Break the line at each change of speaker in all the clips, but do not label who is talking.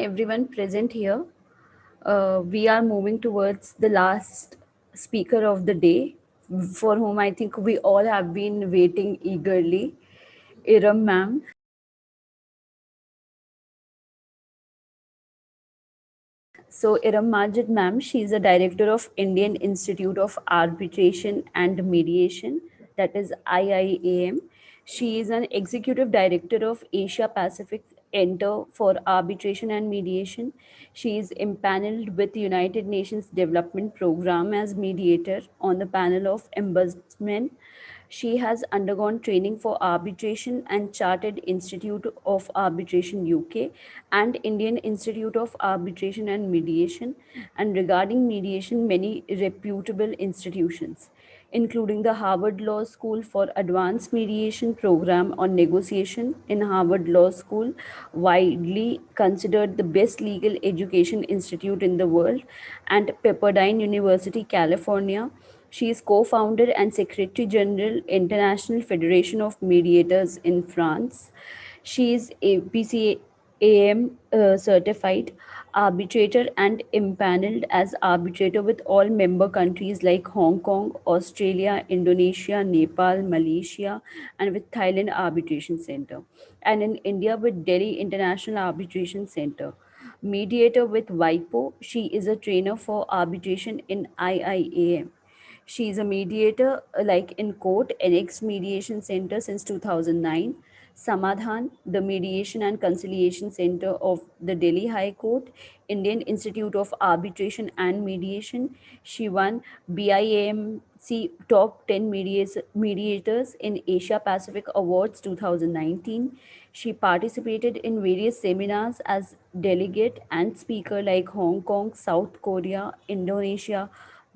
everyone present here. We are moving towards the last speaker of the day, for whom I think we all have been waiting eagerly, Iram ma'am. So, Iram Majid ma'am, she is a director of Indian Institute of Arbitration and Mediation, that is IIAM. She is an executive director of Asia Pacific Center for Arbitration and Mediation. She is impaneled with United Nations Development Program as mediator on the panel of ombudsmen. She has undergone training for arbitration and Chartered Institute of Arbitration UK and Indian Institute of Arbitration and Mediation, and regarding mediation, many reputable institutions, including the Harvard Law School for Advanced Mediation Program on Negotiation in Harvard Law School, widely considered the best legal education institute in the world, and Pepperdine University, California. She is co-founder and Secretary General, International Federation of Mediators in France. She is APCAM certified arbitrator and impaneled as arbitrator with all member countries like Hong Kong, Australia, Indonesia, Nepal, Malaysia, and with Thailand Arbitration Center, and in India with Delhi International Arbitration Center. Mediator with WIPO, she is a trainer for arbitration in IIAM. She is a mediator, like in court, NX Mediation Center since 2009. Samadhan, the Mediation and Conciliation Center of the Delhi High Court, Indian Institute of Arbitration and Mediation. She won BIAMC Top 10 Mediators in Asia Pacific Awards 2019. She participated in various seminars as delegate and speaker like Hong Kong, South Korea, Indonesia,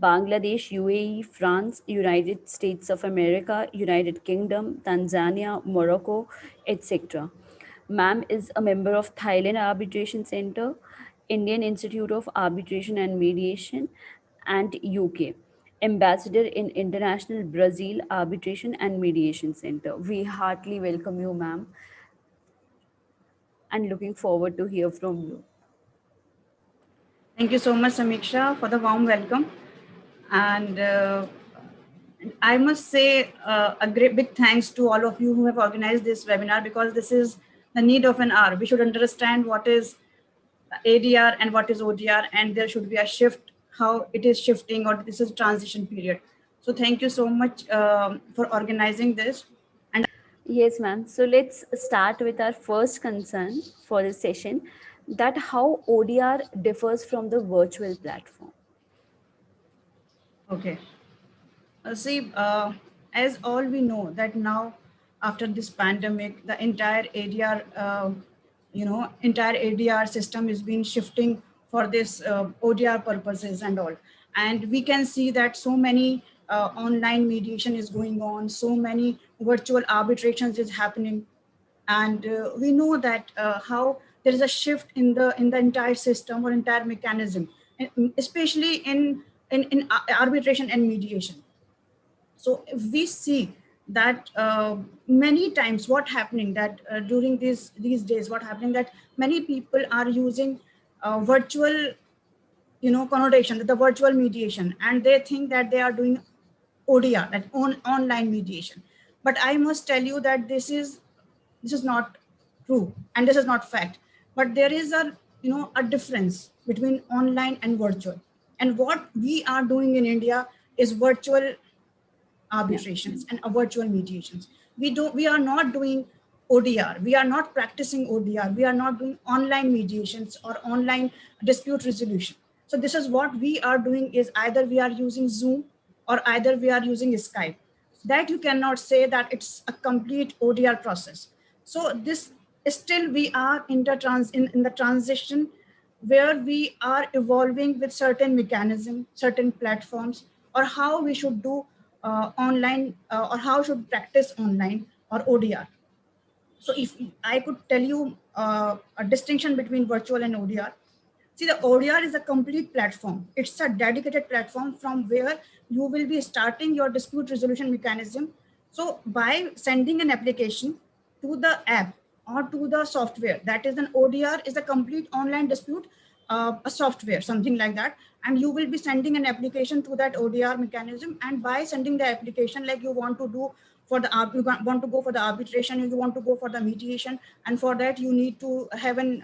Bangladesh, UAE, France, United States of America, United Kingdom, Tanzania, Morocco, etc. Ma'am is a member of Thailand Arbitration Center, Indian Institute of Arbitration and Mediation, and UK. Ambassador in International Brazil Arbitration and Mediation Center. We heartily welcome you, ma'am, and looking forward to hear from you.
Thank you so much, Samiksha, for the warm welcome. And I must say a great big thanks to all of you who have organized this webinar, because this is the need of an hour. We should understand what is ADR and what is ODR, and there should be a shift, how it is shifting, or this is transition period. So thank you so much for organizing this. And
Yes, ma'am. So let's start with our first concern for this session, that how ODR differs from the virtual platform.
okay. See, as all we know that now after this pandemic, the entire ADR, entire ADR system is being shifting for this ODR purposes and all. And we can see that so many online mediation is going on, so many virtual arbitrations is happening. And we know that how there is a shift in the entire system or entire mechanism, especially in arbitration and mediation. So if we see that many times what happening that during these days, what happening that many people are using virtual, connotation, the virtual mediation, and they think that they are doing ODR, that online mediation. But I must tell you that this is not true, and this is not fact. But there is a difference between online and virtual. And what we are doing in India is virtual arbitrations and virtual mediations. We are not doing ODR. We are not practicing ODR. We are not doing online mediations or online dispute resolution. So this is what we are doing, is either we are using Zoom or either we are using Skype. That you cannot say that it's a complete ODR process. So this still we are in the transition, where we are evolving with certain mechanism, certain platforms, or how we should do online, or how should practice online or ODR. So if I could tell you a distinction between virtual and ODR, see, the ODR is a complete platform. It's a dedicated platform from where you will be starting your dispute resolution mechanism. So by sending an application to the app, or to the software. That is, an ODR is a complete online dispute, a software, something like that. And you will be sending an application to that ODR mechanism. And by sending the application, like you want to do for the, you want to go for the arbitration, you want to go for the mediation. And for that, you need to have an,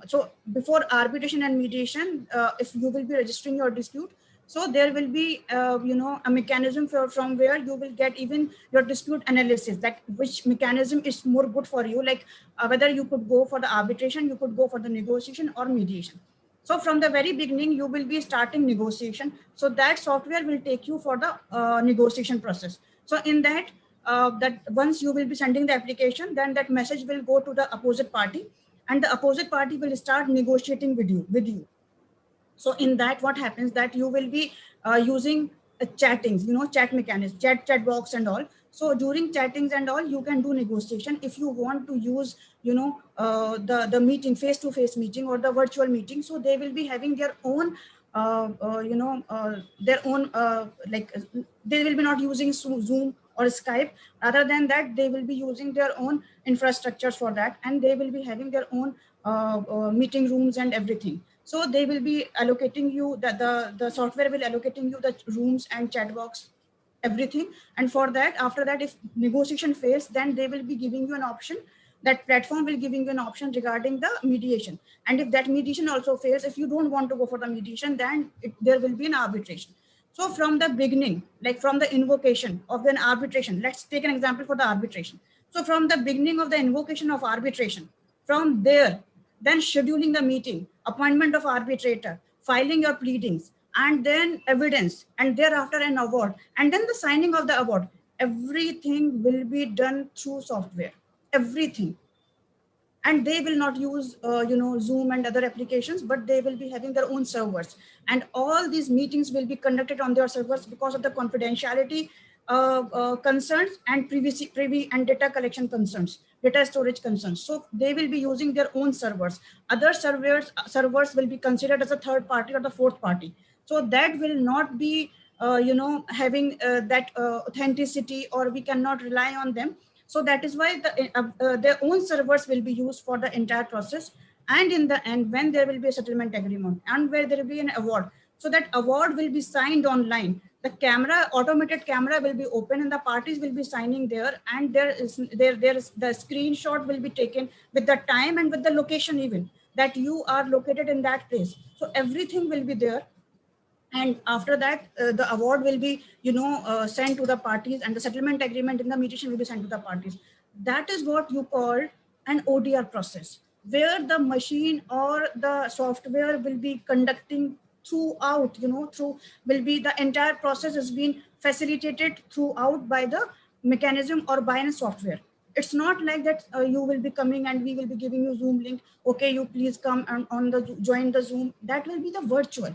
so before arbitration and mediation, if you will be registering your dispute, so there will be, a mechanism from where you will get even your dispute analysis, that which mechanism is more good for you, like whether you could go for the arbitration, you could go for the negotiation or mediation. So from the very beginning, you will be starting negotiation. So that software will take you for the negotiation process. So in that, that once you will be sending the application, then that message will go to the opposite party, and the opposite party will start negotiating with you. So in that, what happens that you will be using chattings, chat mechanism, chat box and all. So during chattings and all, you can do negotiation. If you want to use, the meeting, face-to-face meeting or the virtual meeting, so they will be having their own, like they will be not using Zoom or Skype. Other than that, they will be using their own infrastructures for that, and they will be having their own meeting rooms and everything. So they will be allocating you, the software will allocating you the rooms and chat box, everything. And for that, after that, if negotiation fails, then they will be giving you an option. That platform will giving you an option regarding the mediation. And if that mediation also fails, if you don't want to go for the mediation, then there will be an arbitration. So from the beginning, like from the invocation of an arbitration, let's take an example for the arbitration. So from the beginning of the invocation of arbitration, from there, then scheduling the meeting, appointment of arbitrator, filing your pleadings, and then evidence, and thereafter an award, and then the signing of the award. Everything will be done through software, everything. And they will not use, Zoom and other applications, but they will be having their own servers. And all these meetings will be conducted on their servers because of the confidentiality concerns and privacy and data collection concerns, data storage concerns. So they will be using their own servers. Other servers will be considered as a third party or the fourth party. So that will not be, having that authenticity, or we cannot rely on them. So that is why their own servers will be used for the entire process. And in the end, when there will be a settlement agreement and where there will be an award, so that award will be signed online. The automated camera will be open and the parties will be signing there. And there is the screenshot will be taken with the time and with the location even, that you are located in that place. So everything will be there. And after that, the award will be, sent to the parties, and the settlement agreement in the mediation will be sent to the parties. That is what you call an ODR process, where the machine or the software will be conducting throughout, will be the entire process has been facilitated throughout by the mechanism or by a software. It's not like that you will be coming and we will be giving you Zoom link. Okay, you please come and join the Zoom. That will be the virtual.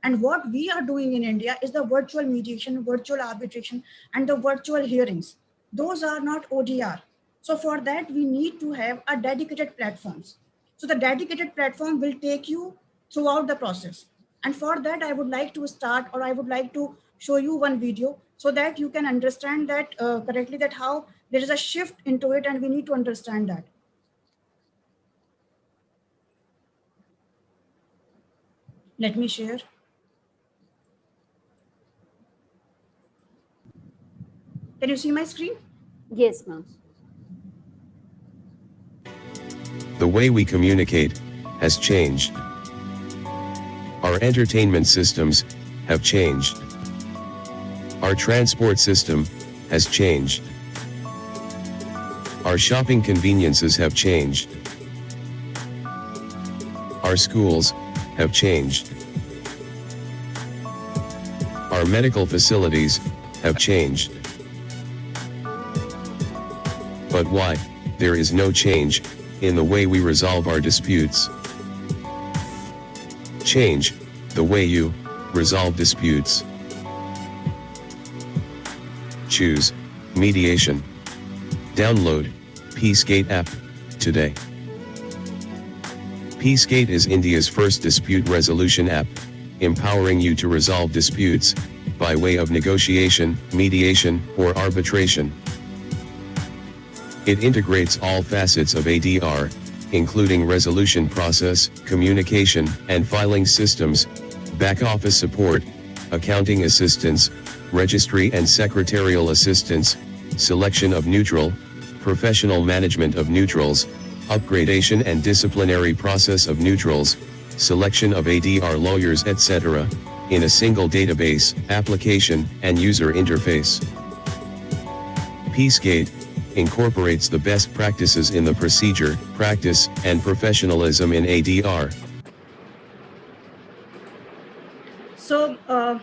And what we are doing in India is the virtual mediation, virtual arbitration, and the virtual hearings. Those are not ODR. So for that, we need to have a dedicated platforms. So the dedicated platform will take you throughout the process. And for that, I would like to start, or I would like to show you one video so that you can understand that correctly, that how there is a shift into it, and we need to understand that. Let me share. Can you see my screen?
Yes, ma'am.
The way we communicate has changed. Our entertainment systems have changed. Our transport system has changed. Our shopping conveniences have changed. Our schools have changed. Our medical facilities have changed. But why, there is no change in the way we resolve our disputes. Change the way you resolve disputes. Choose mediation. Download Peacegate app today. Peacegate is India's first dispute resolution app, empowering you to resolve disputes by way of negotiation, mediation, or arbitration. It integrates all facets of ADR, including resolution process, communication and filing systems, back-office support, accounting assistance, registry and secretarial assistance, selection of neutral, professional management of neutrals, upgradation and disciplinary process of neutrals, selection of ADR lawyers etc., in a single database, application, and user interface. Peacegate incorporates the best practices in the procedure, practice, and professionalism in ADR.
So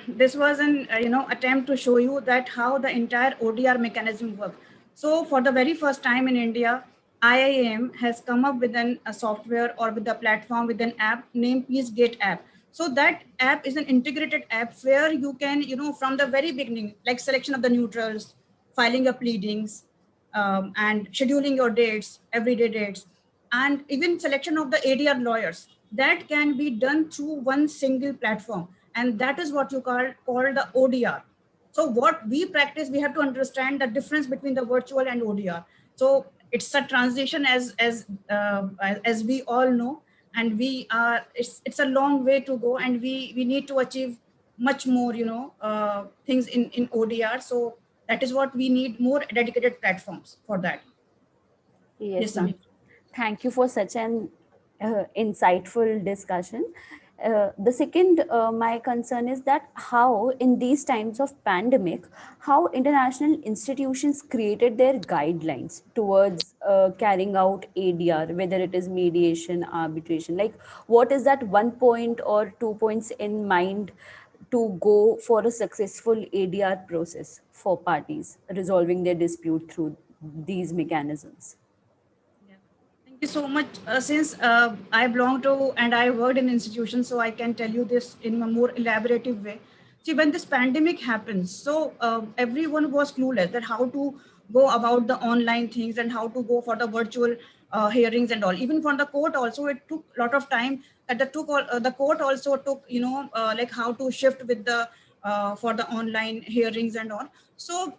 this was an attempt to show you that how the entire ODR mechanism works. So for the very first time in India, IIM has come up with a software or with a platform with an app named Peacegate app. So that app is an integrated app where you can, from the very beginning, like selection of the neutrals, filing your pleadings, and scheduling your dates, everyday dates, and even selection of the ADR lawyers, that can be done through one single platform. And that is what you call the ODR. So what we practice, we have to understand the difference between the virtual and ODR. So it's a transition as we all know, and it's a long way to go, and we need to achieve much more, things in ODR. So that is what we need, more dedicated platforms for that.
Yes,
Yes,
ma'am. Thank you for such an insightful discussion. The second, my concern is that how in these times of pandemic, how international institutions created their guidelines towards carrying out ADR, whether it is mediation, arbitration, like what is that 1 point or 2 points in mind to go for a successful ADR process for parties resolving their dispute through these mechanisms.
Thank you so much. Since I belong to and I worked in institutions, so I can tell you this in a more elaborative way. See, when this pandemic happens, so everyone was clueless that how to go about the online things and how to go for the virtual hearings and all. Even from the court also, it took a lot of time. That the court also took, like how to shift with the for the online hearings and all. So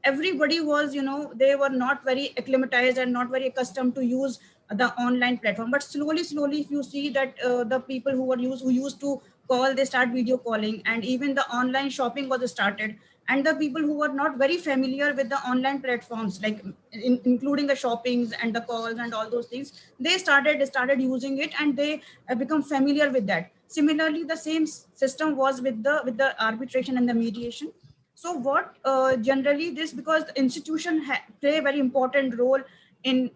everybody was, they were not very acclimatized and not very accustomed to use the online platform. But slowly, if you see that the people who used to call, they start video calling, and even the online shopping was started. And the people who were not very familiar with the online platforms, like including the shoppings and the calls and all those things, they started using it, and they become familiar with that. Similarly, the same system was with the arbitration and the mediation. So what generally this, because the institution play a very important role in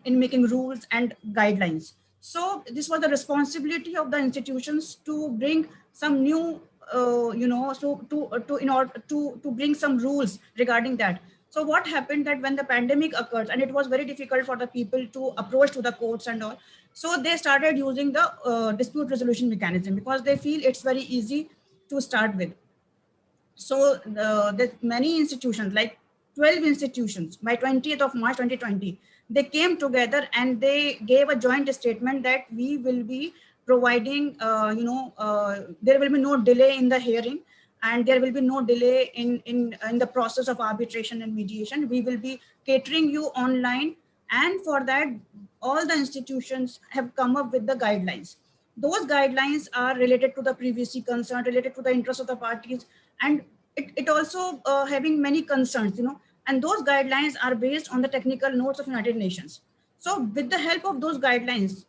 making rules and guidelines. So this was the responsibility of the institutions to bring some new, so to in order to bring some rules regarding that. So what happened that when the pandemic occurred, and it was very difficult for the people to approach to the courts and all, so they started using the dispute resolution mechanism, because they feel it's very easy to start with. So the many institutions, like 12 institutions, by 20th of March 2020, they came together and they gave a joint statement that we will be providing, there will be no delay in the hearing, and there will be no delay in the process of arbitration and mediation. We will be catering you online, and for that, all the institutions have come up with the guidelines. Those guidelines are related to the privacy concern, related to the interest of the parties, and it also having many concerns, and those guidelines are based on the technical notes of United Nations. So with the help of those guidelines,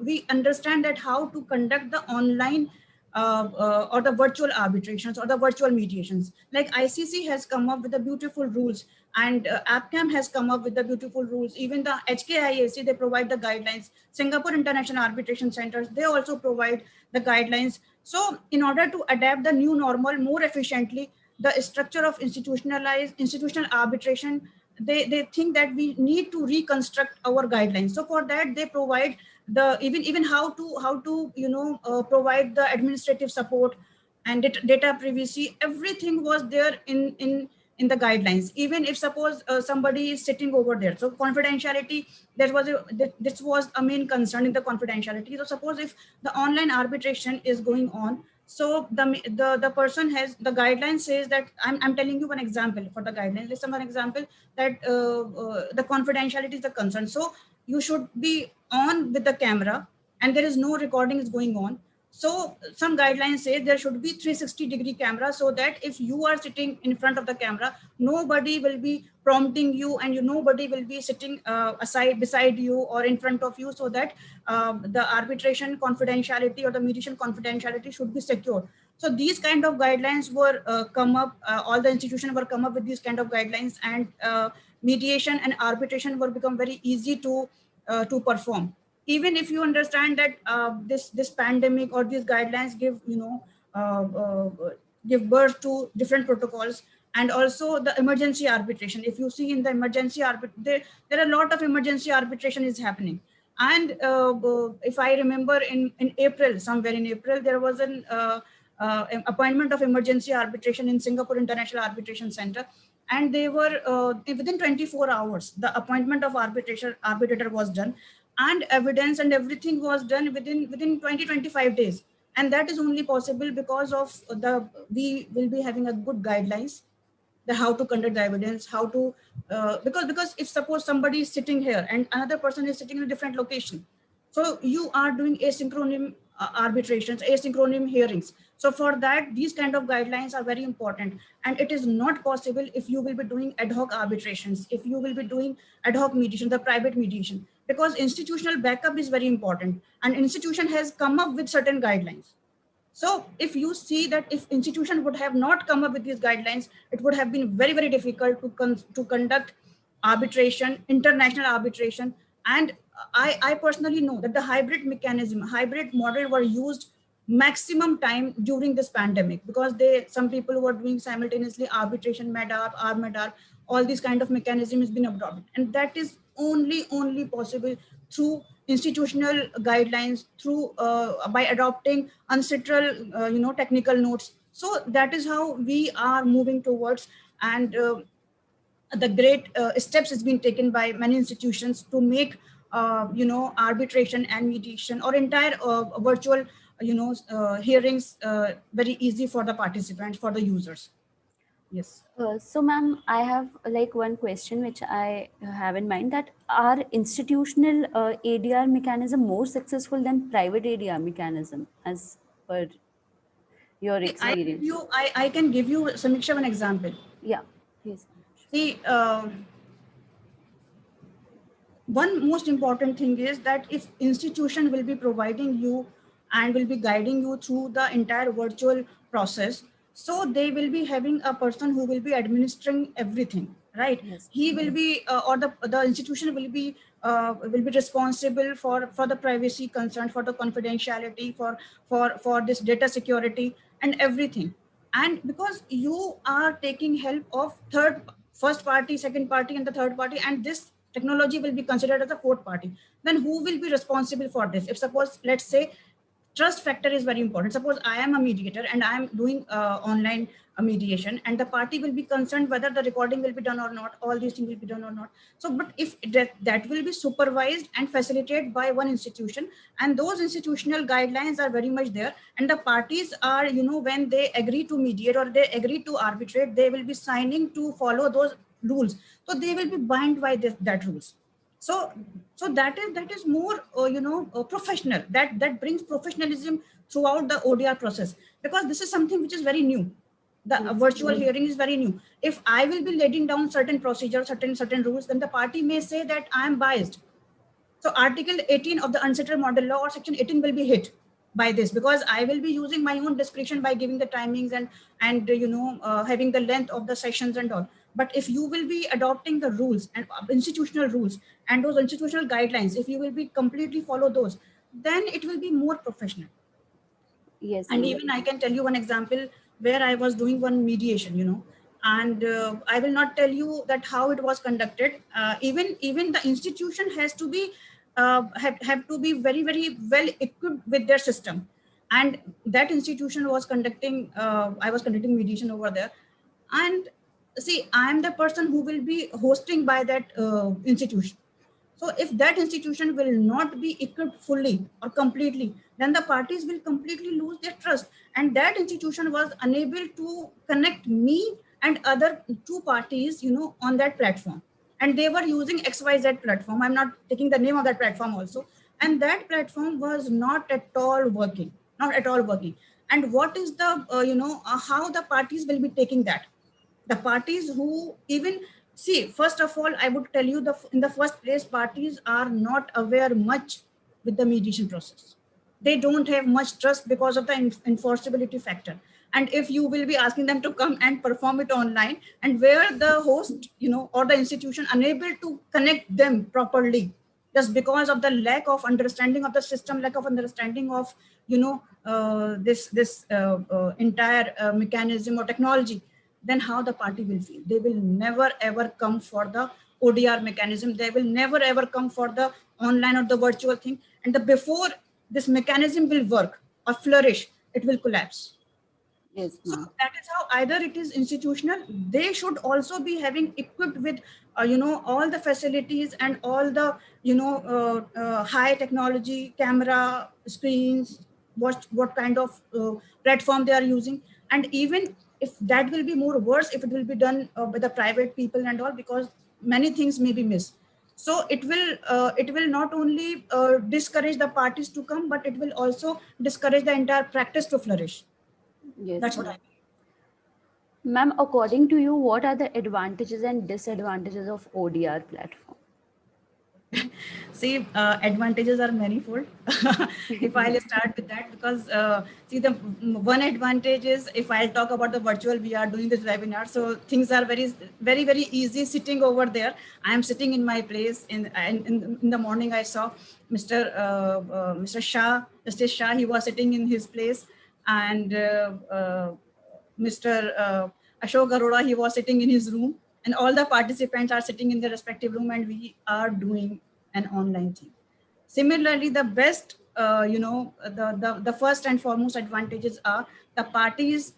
we understand that how to conduct the online or the virtual arbitrations or the virtual mediations. Like ICC has come up with the beautiful rules, and APCAM has come up with the beautiful rules. Even the HKIAC, they provide the guidelines. Singapore International Arbitration Centers, they also provide the guidelines. So in order to adapt the new normal more efficiently, the structure of institutional arbitration, they think that we need to reconstruct our guidelines. So for that, they provide the even how to provide the administrative support and data privacy. Everything was there in the guidelines. Even if suppose somebody is sitting over there, so confidentiality, this was a main concern in the confidentiality. So suppose if the online arbitration is going on, So the person has, the guideline says that, I'm telling you one example for the guidelines. Listen, one example that the confidentiality is the concern. So you should be on with the camera and there is no recording is going on. So some guidelines say there should be 360-degree camera, so that if you are sitting in front of the camera, nobody will be prompting you, and nobody will be sitting aside beside you or in front of you, so that the arbitration confidentiality or the mediation confidentiality should be secure. So these kind of guidelines were come up, all the institutions were come up with these kind of guidelines, and mediation and arbitration were become very easy to perform. Even if you understand that this pandemic or these guidelines give give birth to different protocols, and also the emergency arbitration. If you see in the emergency there are a lot of emergency arbitration is happening. And if I remember, in April, somewhere in April, there was an appointment of emergency arbitration in Singapore International Arbitration Center, and they were within 24 hours the appointment of arbitrator was done, and evidence and everything was done within 20-25 days. And that is only possible because of we will be having a good guidelines, the how to conduct the evidence, how to because if suppose somebody is sitting here and another person is sitting in a different location, so you are doing asynchronous arbitrations, asynchronous hearings. So for that, these kind of guidelines are very important, and it is not possible if you will be doing ad hoc arbitrations, if you will be doing ad hoc mediation, the private mediation, because institutional backup is very important, and institution has come up with certain guidelines. So if you see that if institution would have not come up with these guidelines, it would have been very, very difficult to conduct arbitration, international arbitration. And I personally know that the hybrid mechanism, hybrid model were used maximum time during this pandemic, because some people were doing simultaneously arbitration, MEDAR, RMEDAR, all these kind of mechanism has been adopted. And that is only possible through institutional guidelines, through by adopting UNCITRAL technical notes. So that is how we are moving towards, and the great steps has been taken by many institutions to make arbitration and mediation or entire virtual hearings very easy for the participants, for the users. Yes.
So, ma'am, I have like one question which I have in mind, that are institutional ADR mechanism more successful than private ADR mechanism as per your experience?
I can give you, Samiksha, one example.
Yeah, please.
See, one most important thing is that if institution will be providing you and will be guiding you through the entire virtual process, so they will be having a person who will be administering everything, right?
Yes.
He will be or the institution will be responsible for the privacy concern, for the confidentiality, for this data security and everything. And because you are taking help of first party, second party, and the third party, and this technology will be considered as a fourth party, then who will be responsible for this? If suppose, let's say, trust factor is very important. Suppose I am a mediator and I am doing online mediation, and the party will be concerned whether the recording will be done or not, all these things will be done or not. So, but if that will be supervised and facilitated by one institution, and those institutional guidelines are very much there, and the parties are, when they agree to mediate or they agree to arbitrate, they will be signing to follow those rules. So they will be bound by that rules. So that is more professional. That brings professionalism throughout the ODR process, because this is something which is very new. The virtual hearing is very new. If I will be letting down certain procedures, certain rules, then the party may say that I am biased. So Article 18 of the UNCITRAL model law or Section 18 will be hit by this, because I will be using my own discretion by giving the timings and having the length of the sessions and all. But if you will be adopting the rules and institutional rules and those institutional guidelines, if you will be completely follow those, then it will be more professional.
Yes.
And even I can tell you one example where I was doing one mediation, and I will not tell you that how it was conducted. Even the institution has to be have to be very, very well equipped with their system. And that institution was conducting, I was conducting mediation over there. And see, I am the person who will be hosting by that institution. So if that institution will not be equipped fully or completely, then the parties will completely lose their trust. And that institution was unable to connect me and other two parties, on that platform. And they were using XYZ platform. I'm not taking the name of that platform also. And that platform was not at all working, not at all working. And what is the, how the parties will be taking that? The parties who even see, first of all, I would tell you, in the first place, parties are not aware much with the mediation process. They don't have much trust because of the enforceability factor. And if you will be asking them to come and perform it online, and where the host, or the institution unable to connect them properly, just because of the lack of understanding of the system, lack of understanding of, this entire mechanism or technology, then how the party will feel? They will never ever come for the ODR mechanism. They will never ever come for the online or the virtual thing. And before this mechanism will work or flourish, it will collapse.
Yes,
So
ma'am.
that is how either it is institutional. They should also be having equipped with, all the facilities and all the, high technology, camera, screens, what kind of platform they are using. And even if that will be more worse, if it will be done by the private people and all, because many things may be missed. So it will not only discourage the parties to come, but it will also discourage the entire practice to flourish.
Yes,
That's what I
ma'am. Ma'am, according to you, what are the advantages and disadvantages of ODR platform?
see. Advantages are manifold. If I'll start with that, because see, the one advantage is, if I'll talk about the virtual, we are doing this webinar, so things are very, very, very easy sitting over there. I am sitting in my place. In the morning, I saw Mr. Shah, Justice Shah. He was sitting in his place, and Mr. Ashok Arora, he was sitting in his room, and all the participants are sitting in their respective room, and we are doing an online thing. Similarly, the best, the first and foremost advantages are the parties,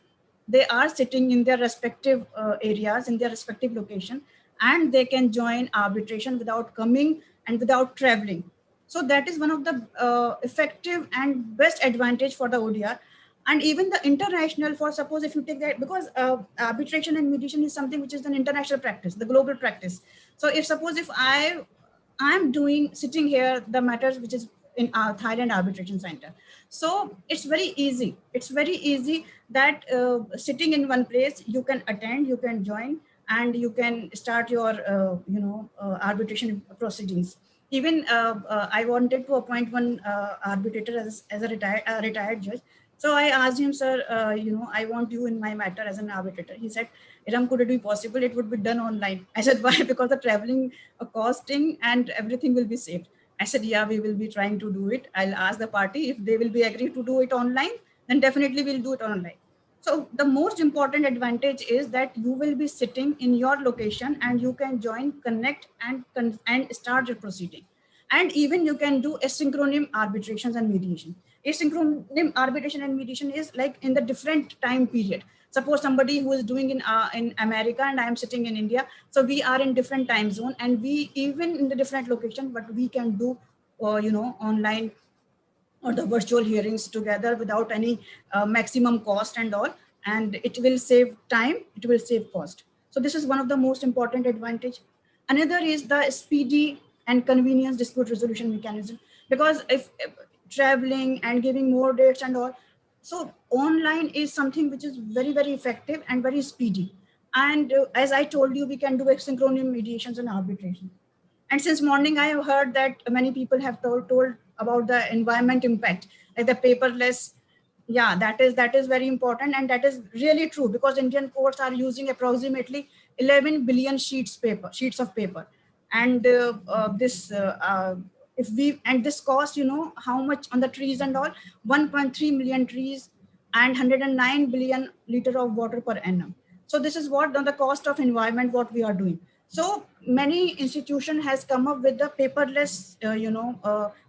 they are sitting in their respective areas, in their respective location, and they can join arbitration without coming and without traveling. So that is one of the effective and best advantage for the ODR. And even the international, for suppose if you take that, because arbitration and mediation is something which is an international practice, the global practice. So if suppose if I'm doing sitting here the matters which is in our Thailand Arbitration Center. So it's very easy. It's very easy that sitting in one place, you can attend, you can join, and you can start your, arbitration proceedings. Even I wanted to appoint one arbitrator as a retired judge. So I asked him, sir, I want you in my matter as an arbitrator. He said, Iram, could it be possible? It would be done online. I said, why? Because the traveling, costing, and everything will be saved. I said, yeah, we will be trying to do it. I'll ask the party if they will be agreed to do it online, then definitely we'll do it online. So the most important advantage is that you will be sitting in your location and you can join, connect, and start your proceeding. And even you can do asynchronous arbitrations and mediation. Asynchronous arbitration and mediation is like in the different time period. Suppose somebody who is doing in America and I am sitting in India, so we are in different time zone, and we even in the different location, but we can do online or the virtual hearings together without any maximum cost and all, and it will save time, it will save cost. So this is one of the most important advantage. Another is the speedy and convenience dispute resolution mechanism, because if traveling and giving more dates and all, so online is something which is very, very effective and very speedy. And as I told you, we can do asynchronous mediations and arbitration. And since morning, I have heard that many people have told about the environment impact, like the paperless. Yeah, that is very important, and that is really true, because Indian courts are using approximately 11 billion sheets of paper, and if we and this cost, how much on the trees and all, 1.3 million trees and 109 billion liter of water per annum. So this is what on the cost of environment what we are doing. So many institution has come up with the paperless,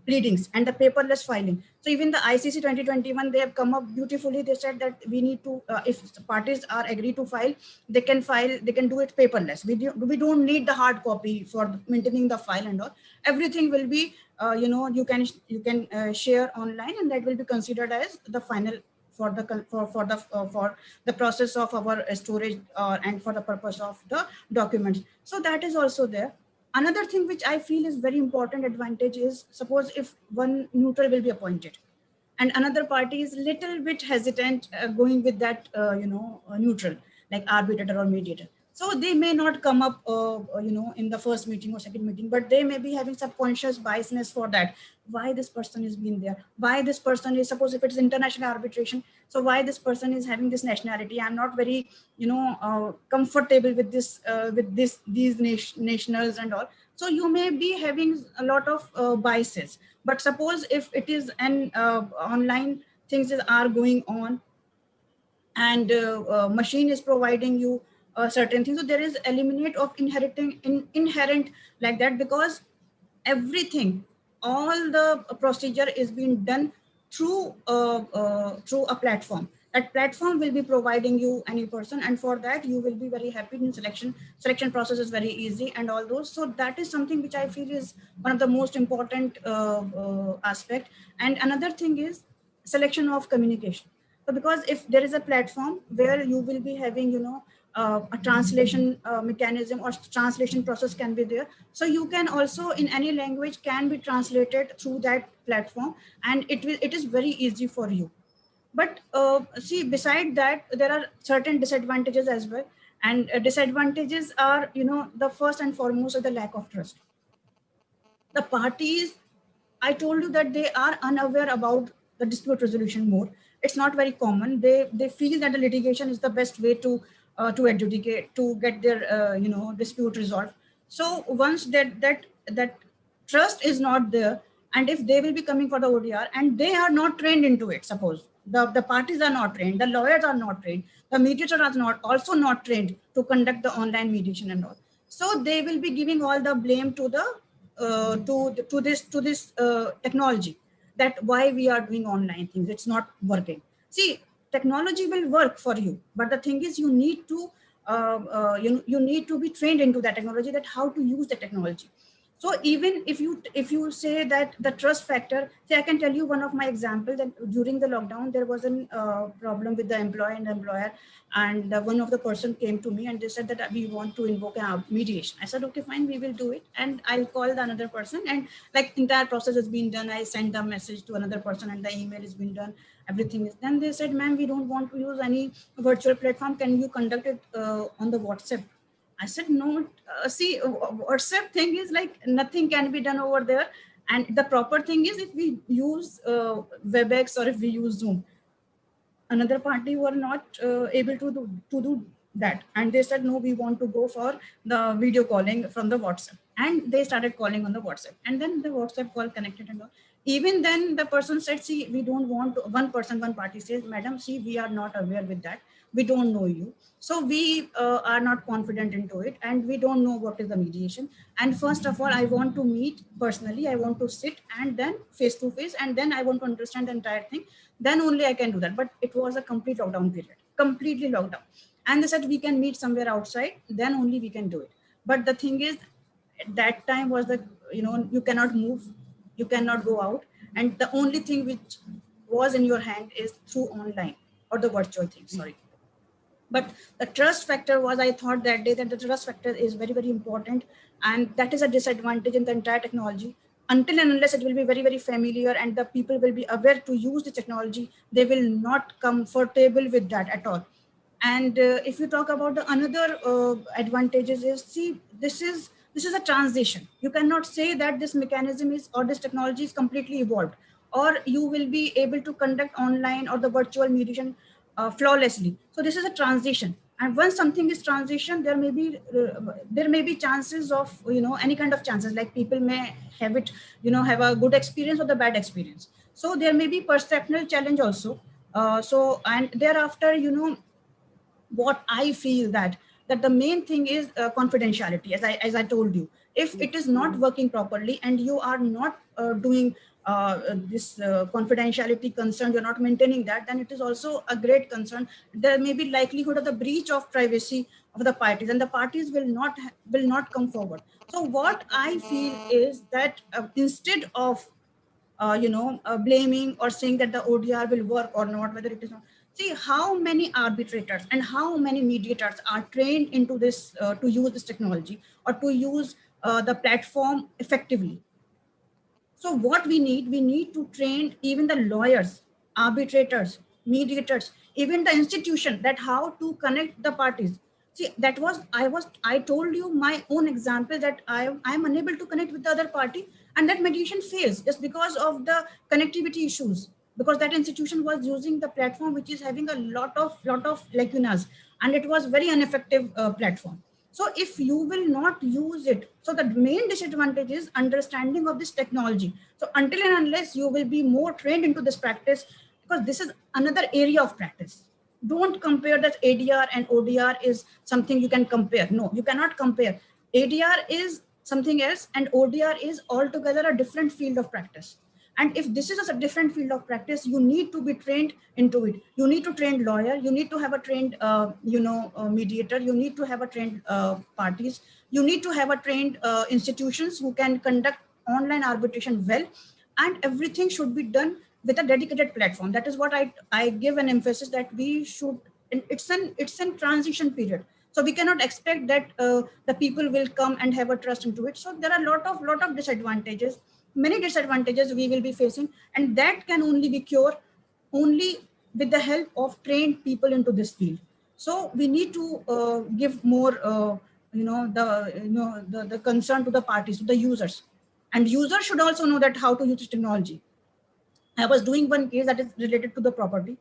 pleadings and the paperless filing. So even the ICC 2021, they have come up beautifully. They said that we need to, if parties are agree to file, they can do it paperless. We don't need the hard copy for maintaining the file and all. Everything will be, you can share online, and that will be considered as the final for the process of our storage and for the purpose of the documents. So that is also there. Another thing which I feel is very important advantage is, suppose if one neutral will be appointed and another party is little bit hesitant going with that, neutral, like arbitrator or mediator. So they may not come up, in the first meeting or second meeting, but they may be having subconscious biasness for that. Why this person is being there? Why this person is, suppose if it's international arbitration, so why this person is having this nationality? I'm not very, comfortable with this, these nationals and all. So you may be having a lot of biases. But suppose if it is an online things are going on, and machine is providing you certain things, so there is eliminate of inherent like that, because everything, all the procedure is being done through a platform. That platform will be providing you any person, and for that you will be very happy. In selection process is very easy and all those. So that is something which I feel is one of the most important aspect. And another thing is selection of communication. So because if there is a platform where you will be having, a translation mechanism or translation process can be there. So you can also, in any language, can be translated through that platform, and it is very easy for you. But see, beside that, there are certain disadvantages as well. And disadvantages are, the first and foremost are the lack of trust. The parties, I told you that they are unaware about the dispute resolution mode. It's not very common. They feel that the litigation is the best way to adjudicate, to get their dispute resolved. So once that trust is not there, and if they will be coming for the ODR and they are not trained into it, suppose the parties are not trained, the lawyers are not trained, the mediator is not trained to conduct the online mediation and all. So they will be giving all the blame to the to this technology, that why we are doing online things, it's not working. See, technology will work for you, but the thing is you need to you need to be trained into that technology, that how to use the technology. So even if you say that the trust factor, say, I can tell you one of my example, that during the lockdown there was a problem with the employee and employer, and one of the person came to me and they said that we want to invoke a mediation. I said, okay, fine, we will do it, and I'll call the another person, and like entire process has been done. I send the message to another person and the email has been done, everything is. Then they said, ma'am, we don't want to use any virtual platform, can you conduct it on the WhatsApp? I said, no, see, WhatsApp thing is like nothing can be done over there. And the proper thing is, if we use WebEx or if we use Zoom, another party were not able to do that. And they said, no, we want to go for the video calling from the WhatsApp. And they started calling on the WhatsApp. And then the WhatsApp call connected and all. Even then the person said, see, we don't want to, one party says, madam, see, we are not aware with that. We don't know you. So we are not confident into it, and we don't know what is the mediation. And first of all, I want to meet personally. I want to sit and then face to face, and then I want to understand the entire thing. Then only I can do that. But it was a complete lockdown period, completely lockdown. And they said we can meet somewhere outside, then only we can do it. But the thing is, at that time was that, you cannot move, you cannot go out. And the only thing which was in your hand is through online or the virtual thing, sorry. But the trust factor was, I thought that day that the trust factor is very, very important. And that is a disadvantage in the entire technology. Until and unless it will be very, very familiar and the people will be aware to use the technology, they will not comfortable with that at all. And if you talk about the another advantages is, see, this is a transition. You cannot say that this mechanism is, or this technology is completely evolved, or you will be able to conduct online or the virtual mediation flawlessly. So this is a transition, and once something is transition, there may be chances of any kind of chances, like people may have it have a good experience or the bad experience. So there may be perceptual challenge also. So and thereafter, what I feel that the main thing is confidentiality. As I told you, if it is not working properly and you are not doing this confidentiality concern, you're not maintaining that, then it is also a great concern. There may be likelihood of the breach of privacy of the parties, and the parties will not come forward. So what I feel is that instead of blaming or saying that the ODR will work or not, whether it is not. See how many arbitrators and how many mediators are trained into this to use this technology or to use the platform effectively. So what we need to train even the lawyers, arbitrators, mediators, even the institution, that how to connect the parties. See, I told you my own example that I'm unable to connect with the other party, and that mediation fails just because of the connectivity issues, because that institution was using the platform which is having a lot of lacunas, and it was very ineffective platform. So if you will not use it, so the main disadvantage is understanding of this technology. So until and unless you will be more trained into this practice, because this is another area of practice. Don't compare that ADR and ODR is something you can compare. No, you cannot compare. ADR is something else and ODR is altogether a different field of practice. And if this is a different field of practice, you need to be trained into it. You need to train lawyer. You need to have a trained, mediator. You need to have a trained parties. You need to have a trained institutions who can conduct online arbitration well, and everything should be done with a dedicated platform. That is what I give an emphasis that we should. It's an transition period. So we cannot expect that the people will come and have a trust into it. So there are lot of disadvantages, many disadvantages we will be facing, and that can only be cured only with the help of trained people into this field. So we need to give more, the concern to the parties, to the users, and users should also know that how to use this technology. I was doing one case that is related to the property,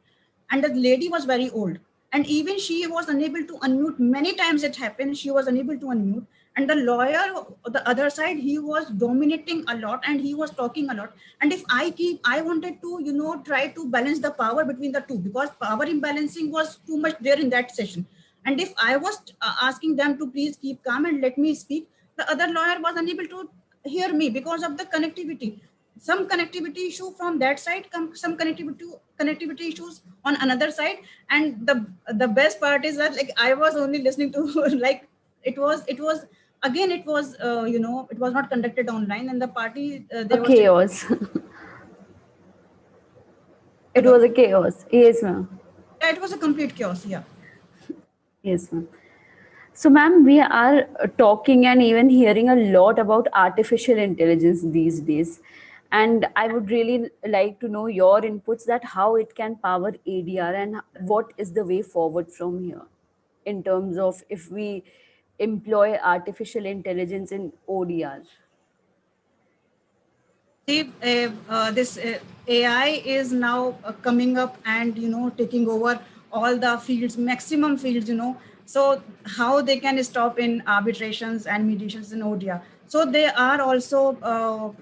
and the lady was very old, and even she was unable to unmute. Many times it happened, she was unable to unmute, and the lawyer on the other side, he was dominating a lot and he was talking a lot. And if I wanted to, try to balance the power between the two, because power imbalancing was too much there in that session. And if I was asking them to please keep calm and let me speak, the other lawyer was unable to hear me because of the connectivity. Some connectivity issue from that side, some connectivity issues on another side. And the best part is that, like, I was only listening to like it was again, it was it was not conducted online, and the party
A chaos. It was a chaos. Yes, ma'am.
Yeah, it was a complete chaos. Yeah.
Yes, ma'am. So, ma'am, we are talking and even hearing a lot about artificial intelligence these days. And I would really like to know your inputs, that how it can power ADR and what is the way forward from here in terms of if we employ artificial intelligence in ODR.
See, this AI is now coming up and taking over all the fields, maximum fields. So how they can stop in arbitrations and mediations in ODR? So they are also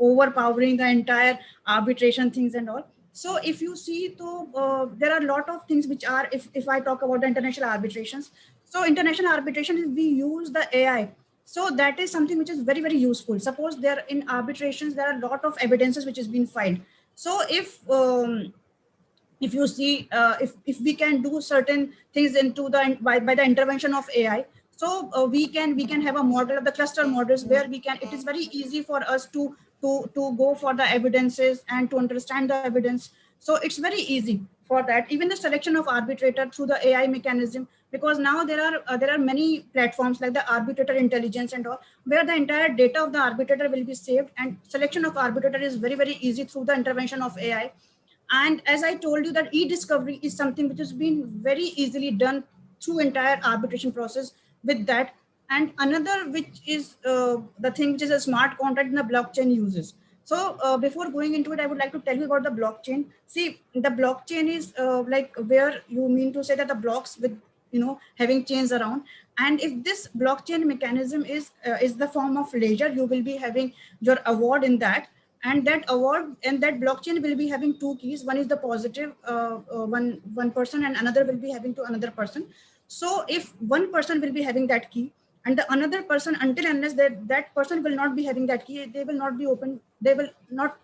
overpowering the entire arbitration things and all. So if you see, there are a lot of things which are, if I talk about the international arbitrations, so international arbitration is we use the AI. So that is something which is very, very useful. Suppose there in arbitrations, there are a lot of evidences which has been filed. So if you see, if we can do certain things into the by the intervention of AI, so we can have a model of the cluster models where we can. It is very easy for us to go for the evidences and to understand the evidence. So it's very easy for that. Even the selection of arbitrator through the AI mechanism, because now there are many platforms like the arbitrator intelligence and all, where the entire data of the arbitrator will be saved, and selection of arbitrator is very, very easy through the intervention of AI. And as I told you, that e-discovery is something which has been very easily done through entire arbitration process with that. And another which is the thing which is a smart contract in the blockchain uses. So before going into it, I would like to tell you about the blockchain. See, the blockchain is like where you mean to say that the blocks with having chains around. And if this blockchain mechanism is the form of ledger, you will be having your award in that. And that award and that blockchain will be having two keys. One is the positive one person, and another will be having to another person. So if one person will be having that key, and the another person, until unless that person will not be having that key, they will not be open. They will not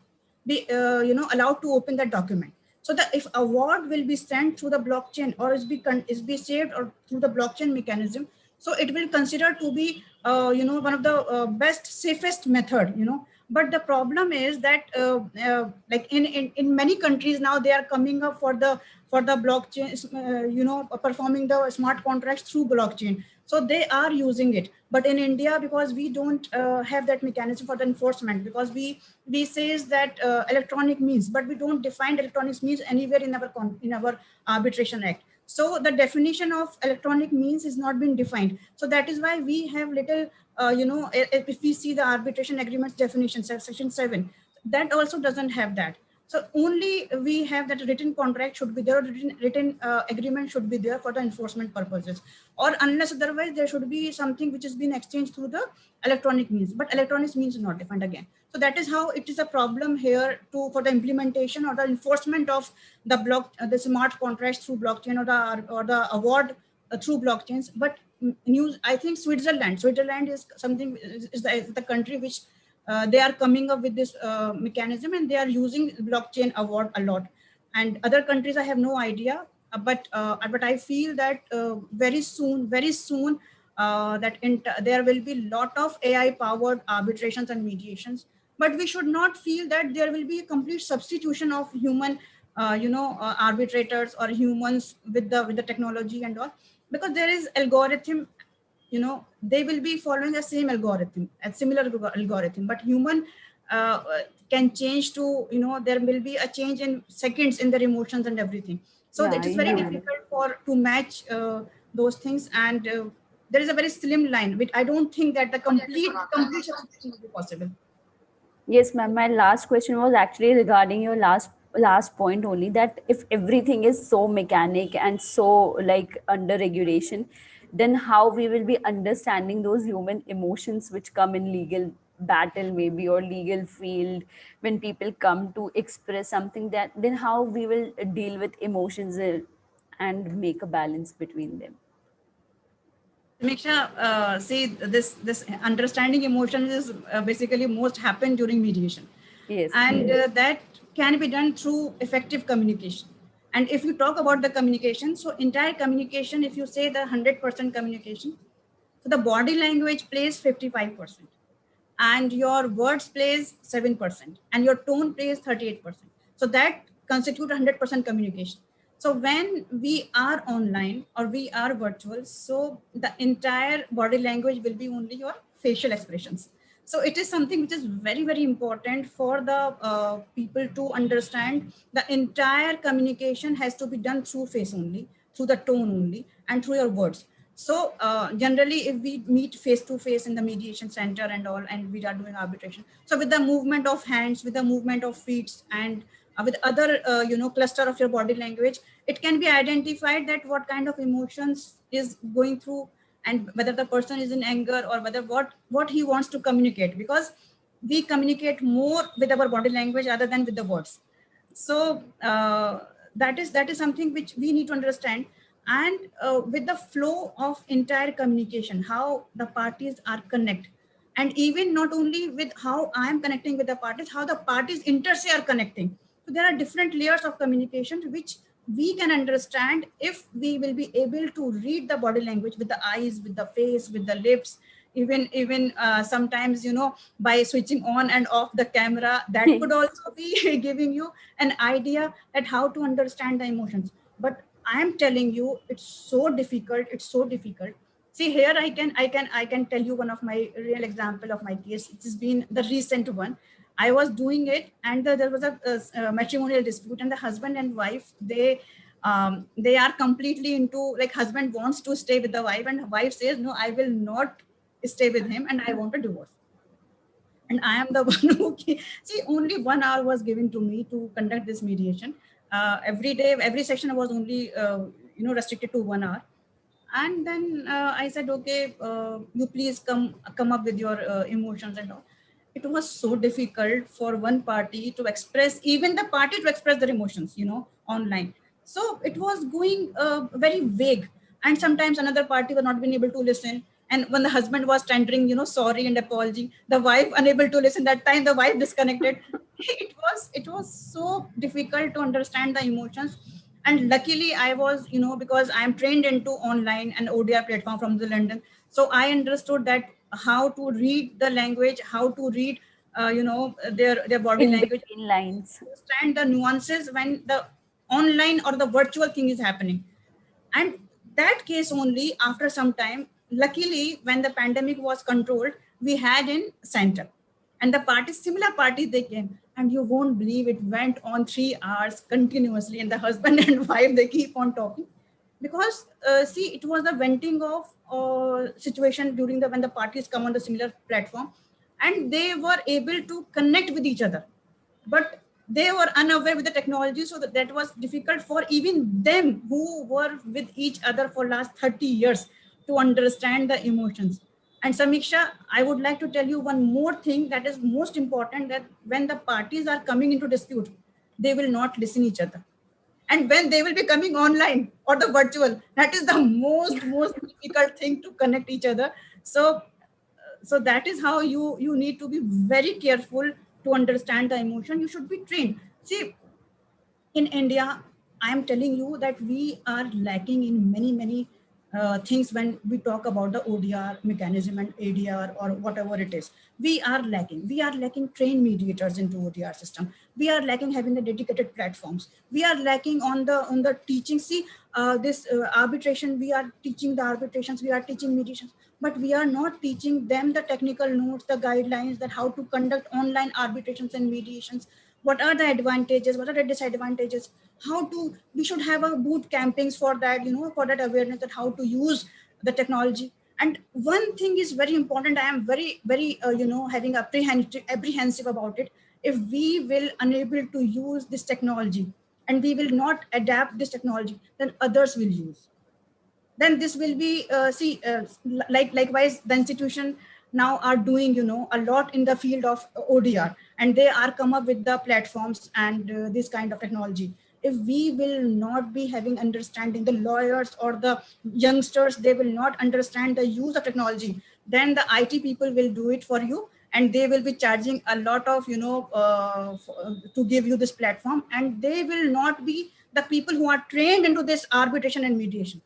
be allowed to open that document. So that if award will be sent through the blockchain or is be saved or through the blockchain mechanism, so it will consider to be one of the best safest method. But the problem is that like in many countries now, they are coming up for the blockchain, performing the smart contracts through blockchain. So they are using it. But in India, because we don't have that mechanism for the enforcement, because we says that electronic means, but we don't define electronic means anywhere in our arbitration act. So the definition of electronic means is not been defined. So that is why we have little, if we see the arbitration agreements definition, section 7, that also doesn't have that. So only we have that written contract should be there, written agreement should be there for the enforcement purposes, or unless otherwise there should be something which has been exchanged through the electronic means, but electronic means is not defined again. So that is how it is a problem here for the implementation or the enforcement of the smart contracts through blockchain, or the award through blockchains. But I think Switzerland is something, is the country which they are coming up with this mechanism, and they are using blockchain award a lot. And other countries, I have no idea, but I feel that very soon that there will be a lot of AI powered arbitrations and mediations. But we should not feel that there will be a complete substitution of human arbitrators or humans with the technology and all, because there is algorithm, they will be following the same algorithm, a similar algorithm, but human can change to, there will be a change in seconds in their emotions and everything. So it is very difficult to match those things. And there is a very slim line, which I don't think that the complete substitution will be possible.
Yes, ma'am. My last question was actually regarding your last point only, that if everything is so mechanic and so like under regulation, then how we will be understanding those human emotions which come in legal battle maybe, or legal field, when people come to express something, that then how we will deal with emotions and make a balance between them.
Samiksha, see, this understanding emotions is basically most happen during mediation.
Yes.
And that can be done through effective communication. And if you talk about the communication, so entire communication, if you say the 100% communication, so the body language plays 55%, and your words plays 7%, and your tone plays 38%. So that constitute 100% communication. So when we are online or we are virtual, so the entire body language will be only your facial expressions. So it is something which is very, very important for the people to understand. The entire communication has to be done through face only, through the tone only, and through your words. So generally, if we meet face to face in the mediation center and all, and we are doing arbitration, so with the movement of hands, with the movement of feet, and with other cluster of your body language, it can be identified that what kind of emotions is going through, and whether the person is in anger, or whether what he wants to communicate, because we communicate more with our body language other than with the words. So that is something which we need to understand. And with the flow of entire communication, how the parties are connect, and even not only with how I am connecting with the parties, how the parties inter se are connecting. So there are different layers of communication which we can understand if we will be able to read the body language with the eyes, with the face, with the lips, even sometimes, by switching on and off the camera, that could also be giving you an idea at how to understand the emotions. But I am telling you, it's so difficult. It's so difficult. See, here I can tell you one of my real example of my case. It has been the recent one. I was doing it, and there was a matrimonial dispute, and the husband and wife, they are completely into, like, husband wants to stay with the wife, and wife says, no, I will not stay with him, and I want a divorce. And I am the one who, see, only 1 hour was given to me to conduct this mediation. Every day, every session was only, restricted to 1 hour. And then I said, okay, you please come up with your emotions and all. It was so difficult for one party to express, even the party to express their emotions, online. So it was going very vague. And sometimes another party was not being able to listen. And when the husband was tendering, sorry and apology, the wife unable to listen. That time the wife disconnected. It was so difficult to understand the emotions. And luckily I was, because I am trained into online and ODR platform from the London, so I understood that how to read the language, how to read, their body
In
language,
between lines.
understand the nuances when the online or the virtual thing is happening. And that case only after some time, luckily when the pandemic was controlled, we had in center, and the party, similar party, they came, and you won't believe it went on 3 hours continuously, and the husband and wife, they keep on talking. Because see, it was the venting of situation during the when the parties come on the similar platform, and they were able to connect with each other, but they were unaware with the technology, so that was difficult for even them who were with each other for last 30 years to understand the emotions. And Samiksha, I would like to tell you one more thing that is most important, that when the parties are coming into dispute, they will not listen each other. And when they will be coming online or the virtual, that is the most difficult thing to connect each other. So that is how you need to be very careful to understand the emotion. You should be trained. See, in India, I am telling you that we are lacking in many things when we talk about the ODR mechanism and ADR or whatever it is. We are lacking trained mediators into ODR system. We are lacking having the dedicated platforms. We are lacking on the teaching. See, this arbitration, we are teaching the arbitrations, we are teaching mediations, but we are not teaching them the technical notes, the guidelines, that how to conduct online arbitrations and mediations. What are the advantages, what are the disadvantages, how to, we should have a boot campings for that, for that awareness, that how to use the technology. And one thing is very important, I am very having apprehensive about it. If we will unable to use this technology and we will not adapt this technology, then others will use. Then this will be likewise the institution now are doing a lot in the field of ODR, and they are come up with the platforms and this kind of technology. If we will not be having understanding, the lawyers or the youngsters, they will not understand the use of technology, then the IT people will do it for you, and they will be charging a lot of to give you this platform, and they will not be the people who are trained into this arbitration and mediation.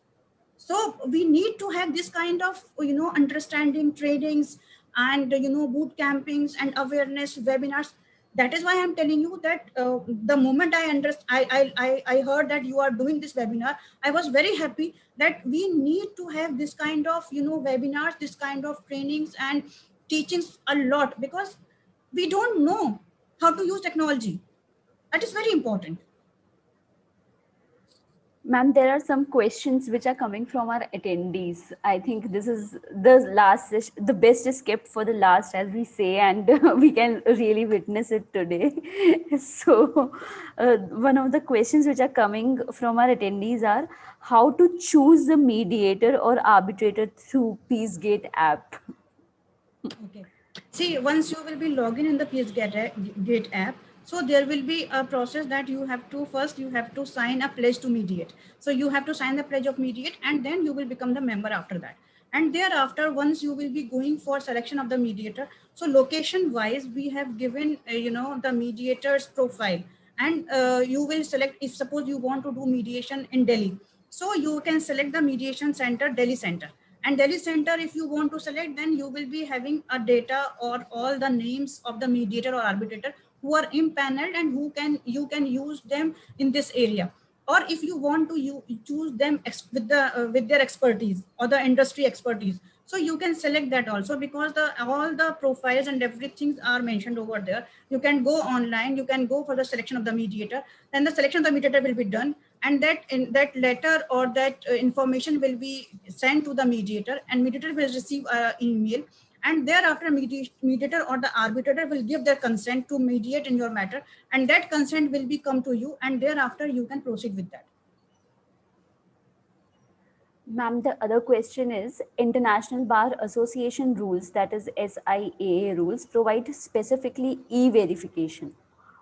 So we need to have this kind of understanding trainings and boot campings and awareness webinars. That is why I'm telling you that the moment I heard that you are doing this webinar, I was very happy that we need to have this kind of webinars, this kind of trainings and teachings a lot, because we don't know how to use technology. That is very important.
Ma'am, there are some questions which are coming from our attendees. I think this is the last, the best is kept for the last, as we say, and we can really witness it today. So, one of the questions which are coming from our attendees are how to choose the mediator or arbitrator through PeaceGate app.
Okay. See, once you will be logging in the PeaceGate app, so there will be a process that you have to, first you have to sign a pledge to mediate. So you have to sign the pledge of mediate, and then you will become the member after that. And thereafter, once you will be going for selection of the mediator, so location wise, we have given, the mediator's profile, and you will select, if suppose you want to do mediation in Delhi, so you can select the mediation center, Delhi center. And Delhi center, if you want to select, then you will be having a data or all the names of the mediator or arbitrator who are impaneled and who can, you can use them in this area. Or if you want to choose them with their expertise or the industry expertise, so you can select that also, because all the profiles and everything are mentioned over there. You can go online, you can go for the selection of the mediator, then the selection of the mediator will be done, and that letter or that information will be sent to the mediator, and mediator will receive an email, and thereafter mediator or the arbitrator will give their consent to mediate in your matter, and that consent will be come to you, and thereafter you can proceed with that.
Ma'am, the other question is International Bar Association rules, that is SIAA rules, provide specifically e-verification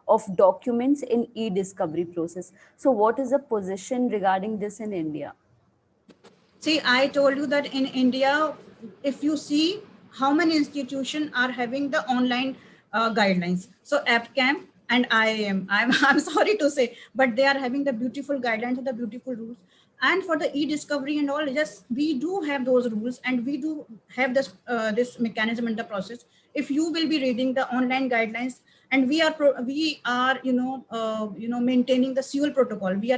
of documents in e-discovery process. So what is the position regarding this in India?
See, I told you that in India, if you see how many institutions are having the online guidelines. So AppCamp and IAM, I'm sorry to say, but they are having the beautiful guidelines and the beautiful rules. And for the e-discovery and all, yes, we do have those rules and we do have this mechanism in the process. If you will be reading the online guidelines, and we are maintaining the SEWL protocol. We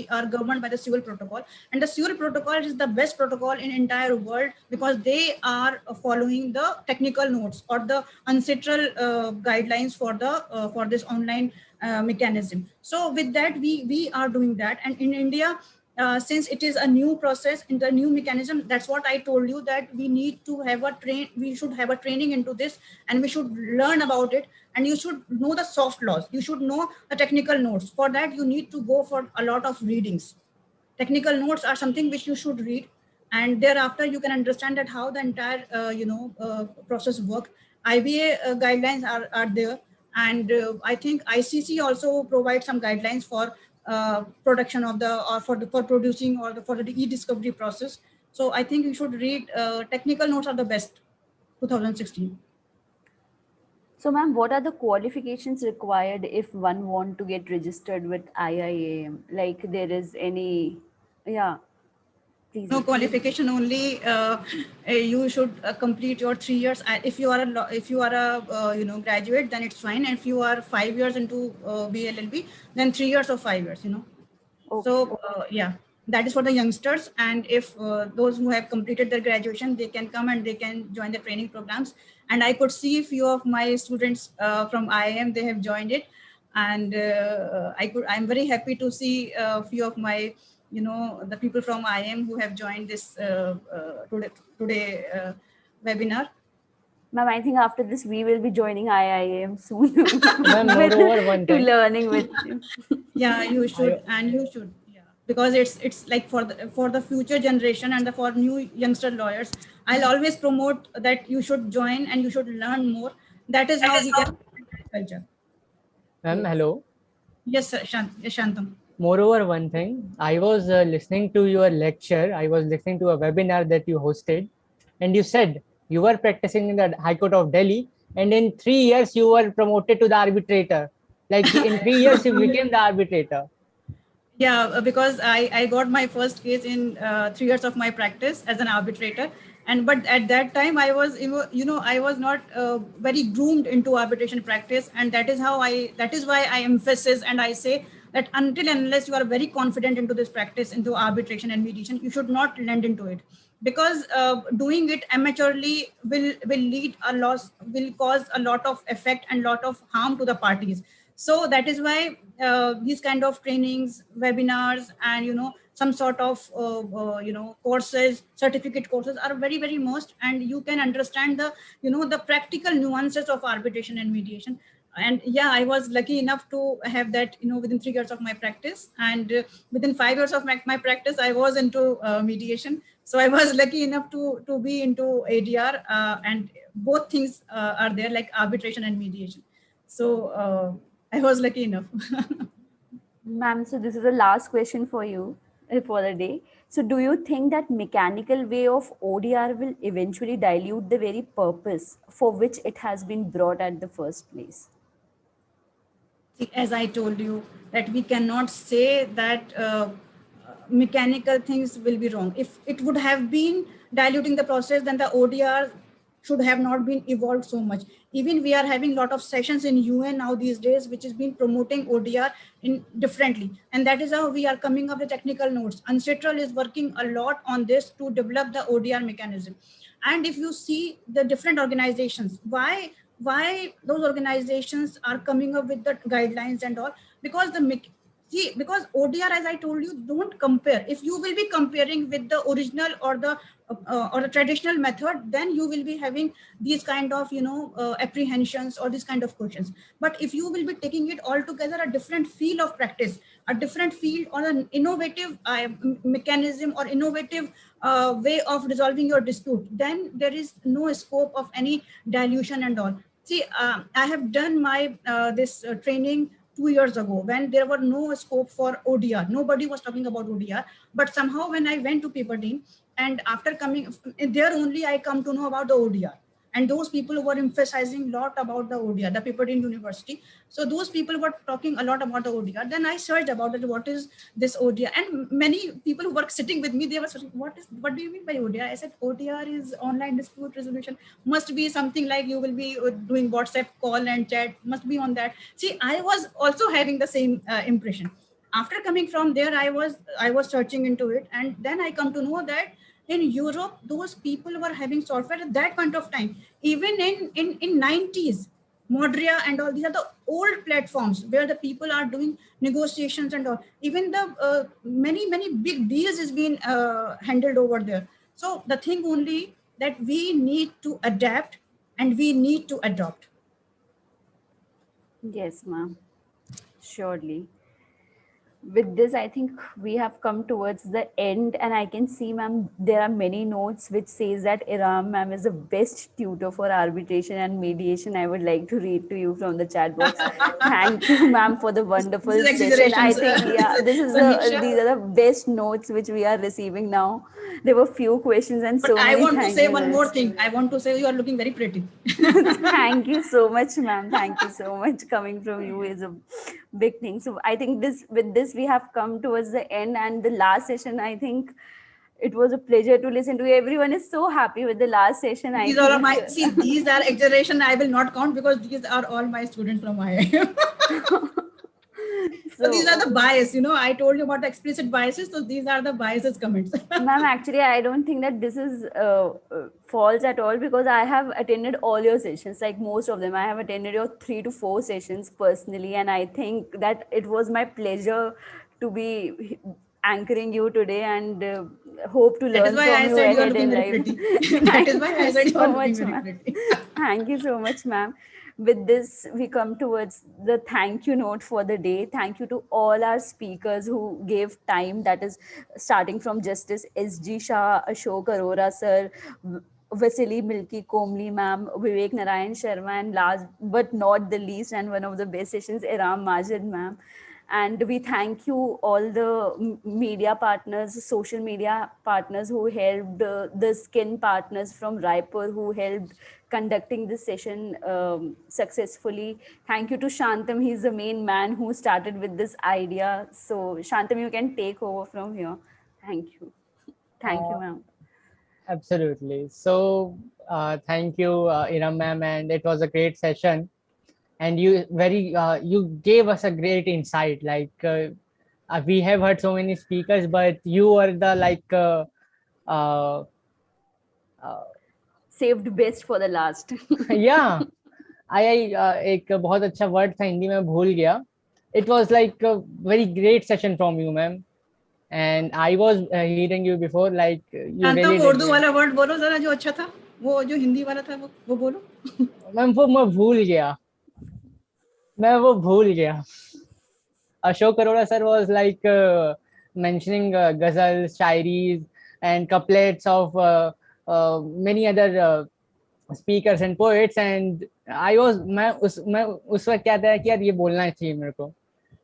are governed by the SEWL protocol, and the SEWL protocol is the best protocol in entire world because they are following the technical notes or the ancestral guidelines for this online mechanism. So with that, we are doing that, and in India, since it is a new process in the new mechanism, that's what I told you, that we need to have we should have a training into this, and we should learn about it, and you should know the soft laws, you should know the technical notes. For that, you need to go for a lot of readings. Technical notes are something which you should read, and thereafter you can understand that how the entire process work. IBA guidelines are there, and I think ICC also provides some guidelines for production of the or for producing or for the e-discovery process. So I think you should read technical notes are the best. 2016.
So, ma'am, what are the qualifications required if one want to get registered with IIAM? Like, there is any, yeah, please.
No qualification, only you should complete your 3 years. If you are a graduate, then it's fine. And if you are 5 years into BLLB, then 3 years or 5 years.
Okay.
So yeah, that is for the youngsters. And if those who have completed their graduation, they can come and they can join the training programs. And I could see a few of my students from IIM, they have joined it, and I'm very happy to see a few of my the people from IIM who have joined this today webinar.
Ma'am, I think after this we will be joining IIM soon.
Ma'am, moreover, one
to
thing.
learning with you.
Yeah, you should, and you should, yeah, because it's like for the future generation and for new youngster lawyers. I'll always promote that you should join and you should learn more. That is how we get culture.
Ma'am, hello.
Yes, sir, Shantam.
Moreover, one thing, I was listening to your lecture. I was listening to a webinar that you hosted, and you said you were practicing in the High Court of Delhi, and in 3 years you were promoted to the arbitrator. Like in 3 years you became the arbitrator.
Yeah, because I got my first case in 3 years of my practice as an arbitrator. But at that time I was, I was not very groomed into arbitration practice. And that is why I emphasize and I say that until and unless you are very confident into this practice, into arbitration and mediation, you should not lend into it. Because doing it amateurly will cause a lot of effect and lot of harm to the parties. So that is why these kind of trainings, webinars, and some sort of courses, certificate courses are very, very must, and you can understand the practical nuances of arbitration and mediation. And yeah, I was lucky enough to have that within 3 years of my practice, and within 5 years of my practice I was into mediation. So I was lucky enough to be into ADR, and both things are there, like arbitration and mediation. So I was lucky enough.
Ma'am, so this is the last question for you for the day. So do you think that mechanical way of ODR will eventually dilute the very purpose for which it has been brought at the first place?
See, as I told you, that we cannot say that mechanical things will be wrong. If it would have been diluting the process, then the ODR should have not been evolved so much. Even we are having a lot of sessions in UN now these days, which has been promoting ODR in differently. And that is how we are coming up with technical notes. UNCITRAL is working a lot on this to develop the ODR mechanism. And if you see the different organizations, why those organizations are coming up with the guidelines and all, because because ODR, as I told you, don't compare. If you will be comparing with the original or the traditional method, then you will be having these kind of apprehensions or these kind of questions. But if you will be taking it all together, a different field of practice, a different field or an innovative mechanism or innovative way of resolving your dispute, then there is no scope of any dilution and all. See, I have done my this training 2 years ago, when there were no scope for ODR. Nobody was talking about ODR. But somehow when I went to Pepperdine, and after coming there only, I come to know about the ODR. And those people were emphasizing a lot about the ODR, the Pepperdine University. So those people were talking a lot about the ODR. Then I searched about it, what is this ODR? And many people who were sitting with me, they were saying, what do you mean by ODR? I said, ODR is online dispute resolution. Must be something like you will be doing WhatsApp call and chat, must be on that. See, I was also having the same impression. After coming from there, I was searching into it, and then I come to know that in Europe, those people were having software at that point of time. Even in 90s, Modria and all, these are the old platforms where the people are doing negotiations and all. Even the many big deals is being handled over there. So the thing only that we need to adapt and we need to adopt.
Yes, ma'am. Surely. With this, I think we have come towards the end, and I can see, ma'am, there are many notes which says that Iram ma'am is the best tutor for arbitration and mediation. I would like to read to you from the chat box. Thank you, ma'am, for the wonderful
This is
session. I
exaggeration,
think, yeah,
sir.
this is
Samiksha.
these are the best notes which we are receiving now. There were few questions and
But
so
I
many
want to
thank
say
you,
one
ma'am.
more thing. I want to say you are looking very pretty.
Thank you so much, ma'am. Thank you so much. Coming from you is a big thing. So I think with this we have come towards the end, and the last session, I think it was a pleasure to listen to you. Everyone is so happy with the last session. I
These are all
think
my, see, these are exaggeration. I will not count because these are all my students from IIM. So these are the bias, I told you about the explicit biases. So these are the biases comments.
ma'am, actually, I don't think that this is false at all, because I have attended all your sessions, like most of them. I have attended your 3 to 4 sessions personally, and I think that it was my pleasure to be anchoring you today, and hope to
That is
learn
why
from
I
you
said you are
ahead
looking
in
very
life.
pretty. That is why I said you are
so
looking
much,
very
ma'am.
pretty.
Thank you so much, ma'am. With this, we come towards the thank you note for the day. Thank you to all our speakers who gave time, that is starting from Justice S.G. Shah, Ashok Arora sir, Vasily Milky Komli ma'am, Vivek Narayan Sharma, and last but not the least, and one of the best sessions, Iram Majid ma'am. And we thank you all the media partners, social media partners who helped, the skin partners from Raipur who helped conducting this session successfully. Thank you to Shantam. He's the main man who started with this idea. So Shantam, you can take over from here. Thank you. Thank you, ma'am.
Absolutely. So thank you, Iram ma'am, and it was a great session. And you gave us a great insight. Like we have heard so many speakers, but you were the uh,
Saved best for the last.
yeah. एक बहुत अच्छा word था हिंदी में भूल गया. It was like a very great session from you, ma'am. And I was hearing you before, like you really did.
Urdu वाला word बोलो जरा जो अच्छा था, वो जो हिंदी वाला था वो बोलो.
मैम वो मैं भूल गया. Ashok Arora sir was like mentioning ghazals, shairis, and couplets of many other speakers and poets, and मैं उस वक्त क्या था कि यार ये बोलना चाहिए मेरे को,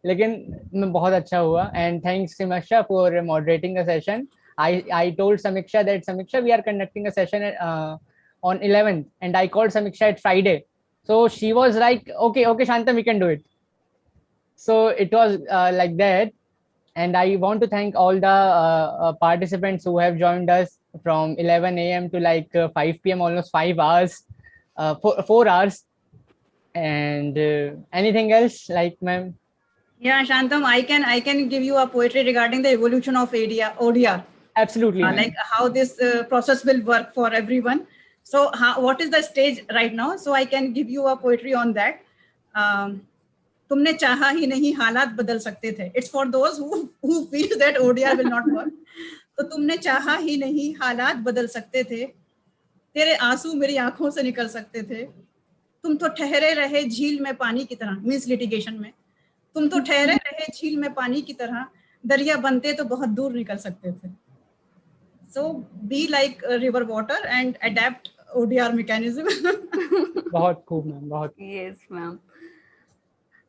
लेकिन मैं बहुत अच्छा हुआ. And thanks Samiksha for moderating the session. I told Samiksha that Samiksha, we are conducting a session on 11th, and I called Samiksha at Friday, so she was like, okay Shantam, we can do it. So it was like that. And I want to thank all the participants who have joined us from 11 a.m. to like 5 p.m., almost 5 hours, 4 hours. And anything else, like, ma'am?
Yeah, Shantam, I can give you a poetry regarding the evolution of ODR.
Absolutely.
Like how this process will work for everyone. So what is the stage right now? So I can give you a poetry on that. तुमने चाहा ही नहीं हालात बदल सकते थे. It's for those who feel that ODR will not work. तो तुमने चाहा ही नहीं हालात बदल सकते थे, तेरे आंसू मेरी आंखों से निकल सकते थे, तुम तो ठहरे रहे झील में पानी की तरह, मींस लिटिगेशन में, तुम तो ठहरे रहे झील में पानी की तरह, दरिया बनते तो बहुत दूर निकल सकते थे. So be like river water and adapt ODR mechanism.
बहुत खूब मैम, बहुत.
Yes, ma'am.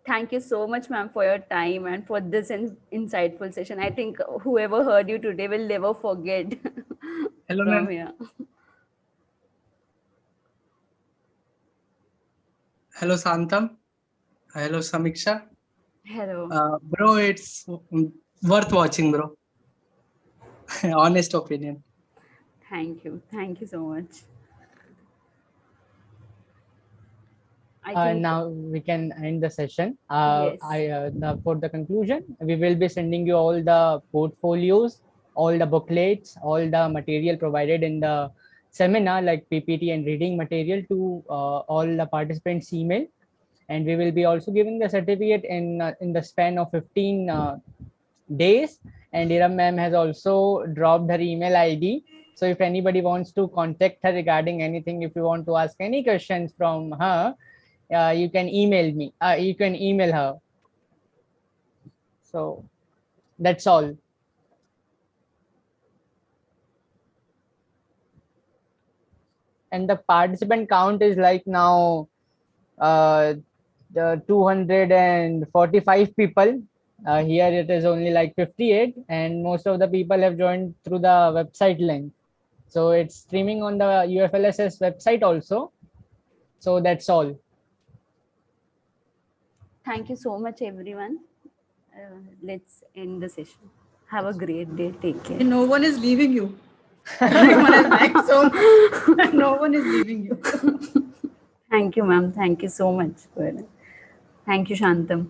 Thank you so much, ma'am, for your time and for this insightful session. I think whoever heard you today will never forget
Hello,
from
ma'am.
here.
Hello, Santam. Hello, Samiksha.
Hello.
Bro, it's worth watching, bro. Honest opinion.
Thank you. Thank you so much. I think
Now we can end the session.
yes.
For the conclusion, we will be sending you all the portfolios, all the booklets, all the material provided in the seminar, like PPT and reading material, to all the participants' email, and we will be also giving the certificate in the span of 15 days. And Iram ma'am has also dropped her email ID. So if anybody wants to contact her regarding anything, if you want to ask any questions from her, you can email me. You can email her. So that's all. And the participant count is like now the 245 people. Here it is only like 58, and most of the people have joined through the website link. So it's streaming on the UFLSS website also. So that's all.
Thank you so much, everyone. Let's end the session. Have a great day. Take care.
No one is leaving you. Everyone is like so much. No one is leaving you.
Thank you, ma'am. Thank you so much. Thank you, Shantam.